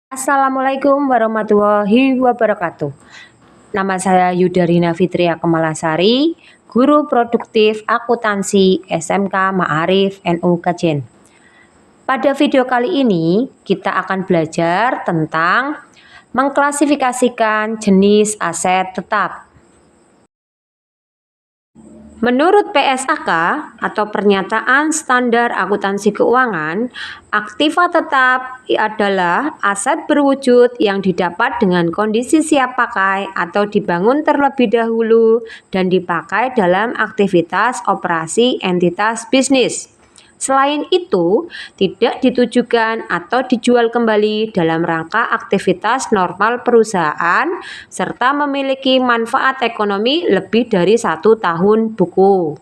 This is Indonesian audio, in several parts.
Assalamualaikum warahmatullahi wabarakatuh. Nama saya Yudarina Fitria Kemalasari, Guru Produktif Akuntansi SMK Ma'arif NU Kajen. Pada video kali ini, kita akan belajar tentang mengklasifikasikan jenis aset tetap. Menurut PSAK atau Pernyataan Standar Akuntansi Keuangan, aktiva tetap adalah aset berwujud yang didapat dengan kondisi siap pakai atau dibangun terlebih dahulu dan dipakai dalam aktivitas operasi entitas bisnis. Selain itu, tidak ditujukan atau dijual kembali dalam rangka aktivitas normal perusahaan serta memiliki manfaat ekonomi lebih dari 1 tahun buku.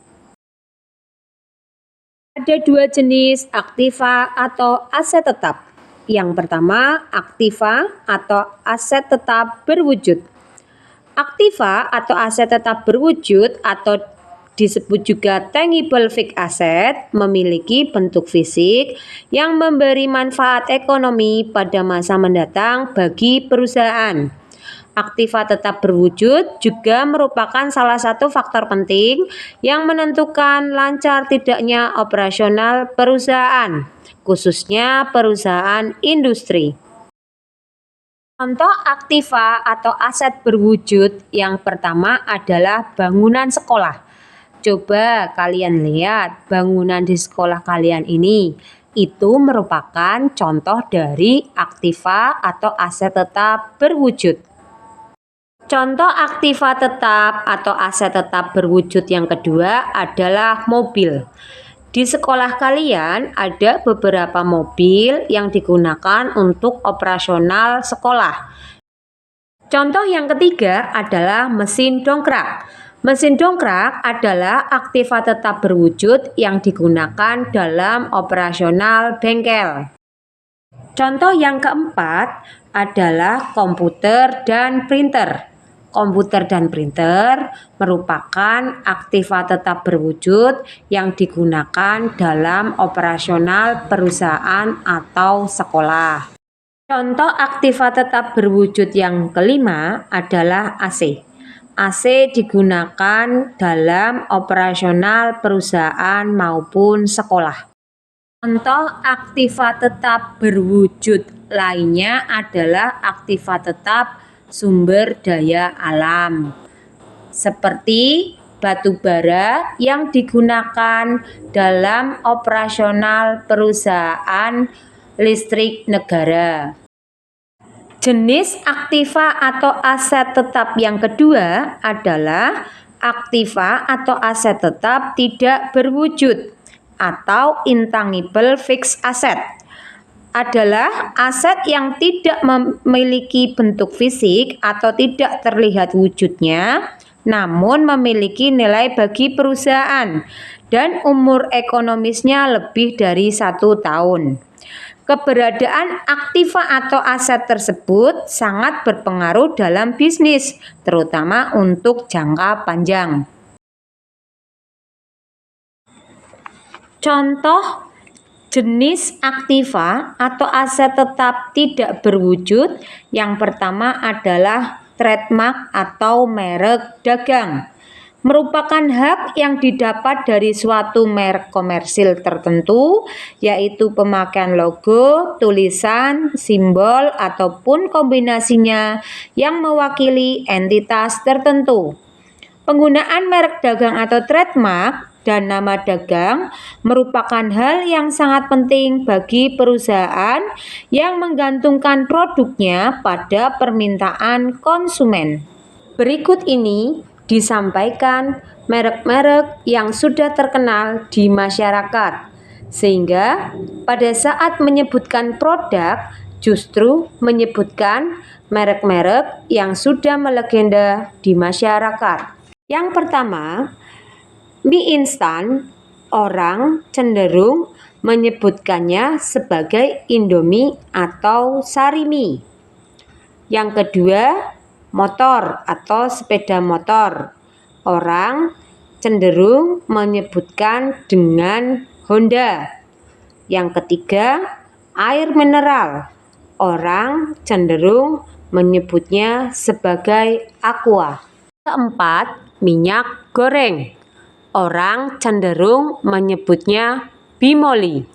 Ada dua jenis aktiva atau aset tetap. Yang pertama, aktiva atau aset tetap berwujud. Aktiva atau aset tetap berwujud atau disebut juga tangible fixed asset memiliki bentuk fisik yang memberi manfaat ekonomi pada masa mendatang bagi perusahaan. Aktiva tetap berwujud juga merupakan salah satu faktor penting yang menentukan lancar tidaknya operasional perusahaan, khususnya perusahaan industri. Contoh aktiva atau aset berwujud yang pertama adalah bangunan sekolah. Coba kalian lihat bangunan di sekolah kalian ini. Itu merupakan contoh dari aktiva atau aset tetap berwujud. Contoh aktiva tetap atau aset tetap berwujud yang kedua adalah mobil. Di sekolah kalian ada beberapa mobil yang digunakan untuk operasional sekolah. Contoh yang ketiga adalah mesin dongkrak. Mesin dongkrak adalah aktiva tetap berwujud yang digunakan dalam operasional bengkel. Contoh yang keempat adalah komputer dan printer. Komputer dan printer merupakan aktiva tetap berwujud yang digunakan dalam operasional perusahaan atau sekolah. Contoh aktiva tetap berwujud yang kelima adalah AC. AC digunakan dalam operasional perusahaan maupun sekolah. Contoh aktiva tetap berwujud lainnya adalah aktiva tetap sumber daya alam, seperti batu bara yang digunakan dalam operasional perusahaan listrik negara. Jenis aktiva atau aset tetap yang kedua adalah aktiva atau aset tetap tidak berwujud atau intangible fixed asset. Adalah aset yang tidak memiliki bentuk fisik atau tidak terlihat wujudnya, namun memiliki nilai bagi perusahaan dan umur ekonomisnya lebih dari 1 tahun. Keberadaan aktiva atau aset tersebut sangat berpengaruh dalam bisnis, terutama untuk jangka panjang. Contoh jenis aktiva atau aset tetap tidak berwujud yang pertama adalah trademark atau merek dagang. Merupakan hak yang didapat dari suatu merek komersil tertentu, yaitu pemakaian logo, tulisan, simbol, ataupun kombinasinya yang mewakili entitas tertentu. Penggunaan merek dagang atau trademark dan nama dagang merupakan hal yang sangat penting bagi perusahaan yang menggantungkan produknya pada permintaan konsumen. Berikut ini disampaikan merek-merek yang sudah terkenal di masyarakat, sehingga pada saat menyebutkan produk justru menyebutkan merek-merek yang sudah melegenda di masyarakat. Yang pertama, mie instan, orang cenderung menyebutkannya sebagai Indomie atau Sarimi. Yang kedua, motor atau sepeda motor. Orang cenderung menyebutkan dengan Honda. Yang ketiga, air mineral. Orang cenderung menyebutnya sebagai aqua. Keempat, minyak goreng. Orang cenderung menyebutnya bimoli.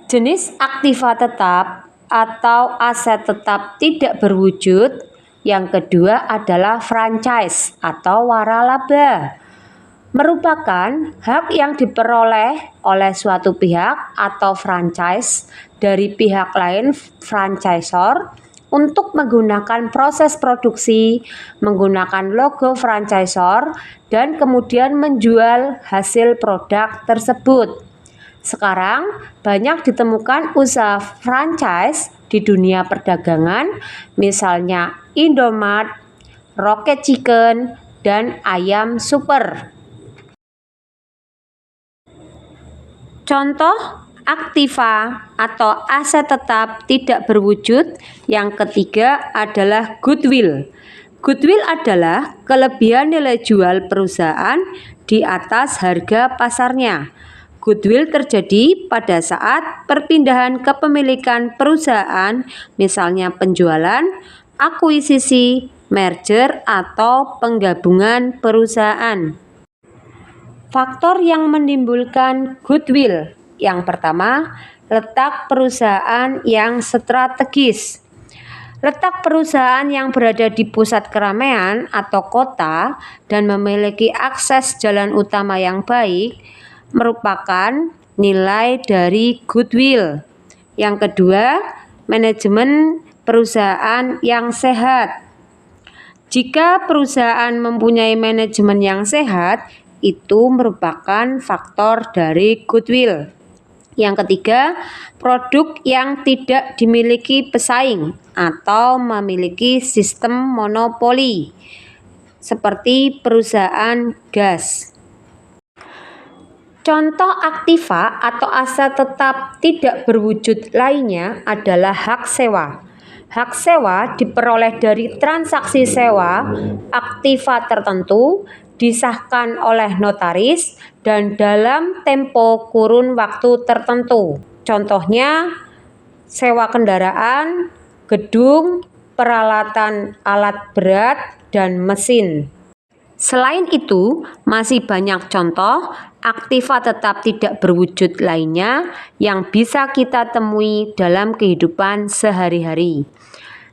Jenis aktiva tetap atau aset tetap tidak berwujud yang kedua adalah franchise atau waralaba. Merupakan hak yang diperoleh oleh suatu pihak atau franchise dari pihak lain franchisor untuk menggunakan proses produksi, menggunakan logo franchisor, dan kemudian menjual hasil produk tersebut. Sekarang banyak ditemukan usaha franchise di dunia perdagangan, misalnya Indomart, Rocket Chicken, dan Ayam Super. Contoh aktiva atau aset tetap tidak berwujud yang ketiga adalah goodwill. Goodwill adalah kelebihan nilai jual perusahaan di atas harga pasarnya. Goodwill terjadi pada saat perpindahan kepemilikan perusahaan, misalnya penjualan, akuisisi, merger, atau penggabungan perusahaan. Faktor yang menimbulkan goodwill. Yang pertama, letak perusahaan yang strategis. Letak perusahaan yang berada di pusat keramaian atau kota dan memiliki akses jalan utama yang baik merupakan nilai dari goodwill. Yang kedua, manajemen perusahaan yang sehat. Jika perusahaan mempunyai manajemen yang sehat, itu merupakan faktor dari goodwill. Yang ketiga, produk yang tidak dimiliki pesaing atau memiliki sistem monopoli, seperti perusahaan gas. Contoh aktiva atau aset tetap tidak berwujud lainnya adalah hak sewa. Hak sewa diperoleh dari transaksi sewa aktiva tertentu, disahkan oleh notaris dan dalam tempo kurun waktu tertentu. Contohnya sewa kendaraan, gedung, peralatan alat berat, dan mesin. Selain itu, masih banyak contoh aktiva tetap tidak berwujud lainnya yang bisa kita temui dalam kehidupan sehari-hari.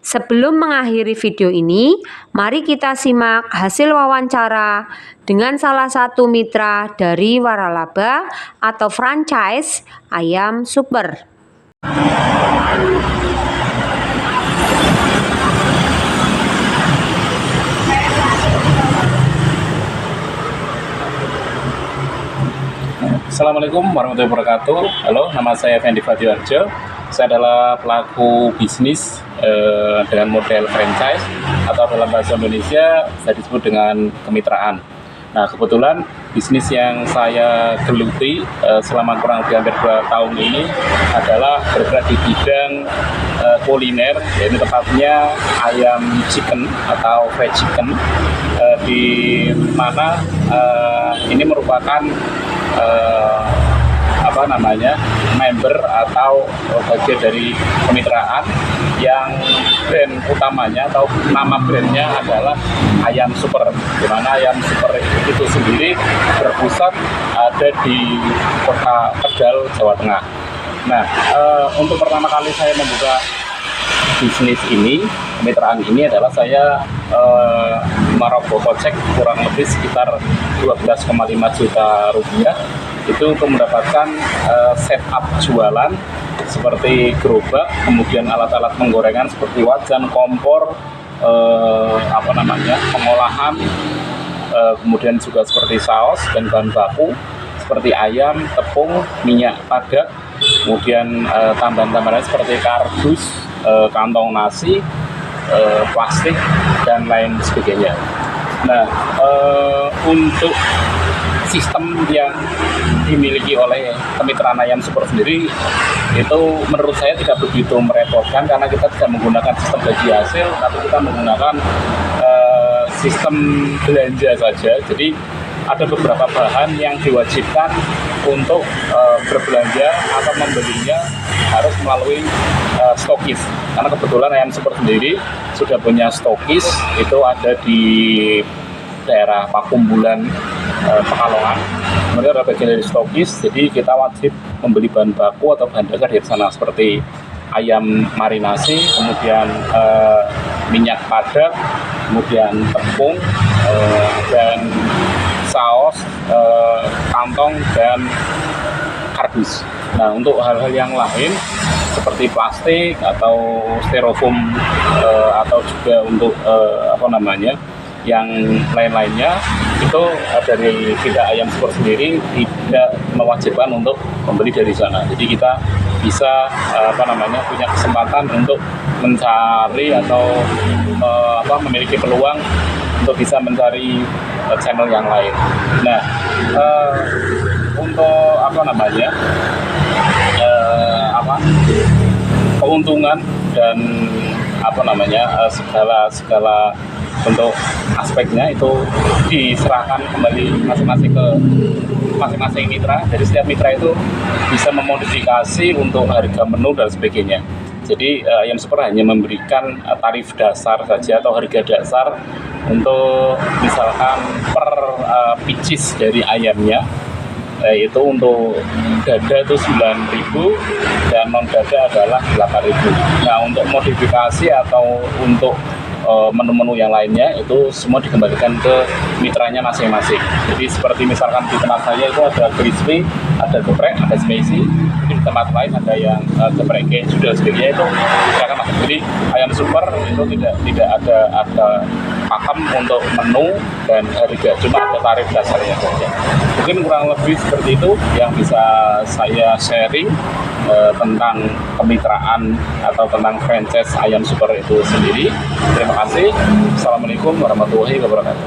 Sebelum mengakhiri video ini, mari kita simak hasil wawancara dengan salah satu mitra dari waralaba atau franchise Ayam Super. Assalamualaikum warahmatullahi wabarakatuh. Halo, nama saya Fendi Fadiwarjo. Saya adalah pelaku bisnis dengan model franchise atau dalam bahasa Indonesia saya disebut dengan kemitraan. Nah, kebetulan bisnis yang saya geluti selama kurang lebih hampir 2 tahun ini adalah bergerak di bidang kuliner, yaitu tepatnya ayam chicken atau fried chicken, di mana ini merupakan member atau bagian dari kemitraan yang brand utamanya atau nama brandnya adalah Ayam Super, di mana Ayam Super itu sendiri berpusat ada di Kota Tegal, Jawa Tengah. Nah, untuk pertama kali saya membuka bisnis ini, kemitraan ini adalah saya merogoh kocek kurang lebih sekitar 12,5 juta rupiah itu untuk mendapatkan setup jualan seperti gerobak, kemudian alat-alat penggorengan seperti wajan, kompor, pengolahan, kemudian juga seperti saus dan bahan baku seperti ayam, tepung, minyak pada, kemudian tambahan-tambahan seperti kardus, kantong nasi, plastik, dan lain sebagainya. Nah, untuk sistem yang dimiliki oleh kemitraan Ayam Super sendiri itu menurut saya tidak begitu merepotkan, karena kita tidak menggunakan sistem gaji hasil, tapi kita menggunakan sistem belanja saja. Jadi ada beberapa bahan yang diwajibkan untuk berbelanja atau membelinya harus melalui stokis, karena kebetulan ayam super sendiri sudah punya stokis, itu ada di daerah Pakumbulan, Pekalongan. Mereka adalah bagian dari stokis, jadi kita wajib membeli bahan baku atau bahan dasar dari sana seperti ayam marinasi, kemudian minyak padat, kemudian tepung, dan saus, kantong, dan kardus. Nah, untuk hal-hal yang lain seperti plastik atau styrofoam, atau juga untuk yang lain-lainnya, itu dari pihak ayam super sendiri tidak mewajibkan untuk membeli dari sana. Jadi kita bisa punya kesempatan untuk mencari atau memiliki peluang untuk bisa mencari channel yang lain. Nah, untuk keuntungan dan segala bentuk aspeknya itu diserahkan kembali masing-masing ke masing-masing mitra. Jadi setiap mitra itu bisa memodifikasi untuk harga menu dan sebagainya. Jadi ayam super hanya memberikan tarif dasar saja atau harga dasar untuk misalkan per pieces dari ayamnya, yaitu untuk dada itu 9.000 dan non dada adalah 8.000. Nah, untuk modifikasi atau untuk menu-menu yang lainnya itu semua dikembalikan ke mitranya masing-masing. Jadi seperti misalkan di tempat saya itu ada crispy, ada geprek, ada spicy. Di tempat lain ada yang geprek keju dan sebagainya, itu misalkan masuk. Jadi ayam super itu tidak ada pakem untuk menu dan harga, cuma ada tarif dasarnya saja. Mungkin kurang lebih seperti itu yang bisa saya sharing tentang kemitraan atau tentang franchise ayam super itu sendiri. Terima kasih. Assalamualaikum warahmatullahi wabarakatuh.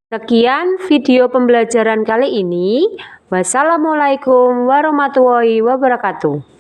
Sekian video pembelajaran kali ini. Wassalamualaikum warahmatullahi wabarakatuh.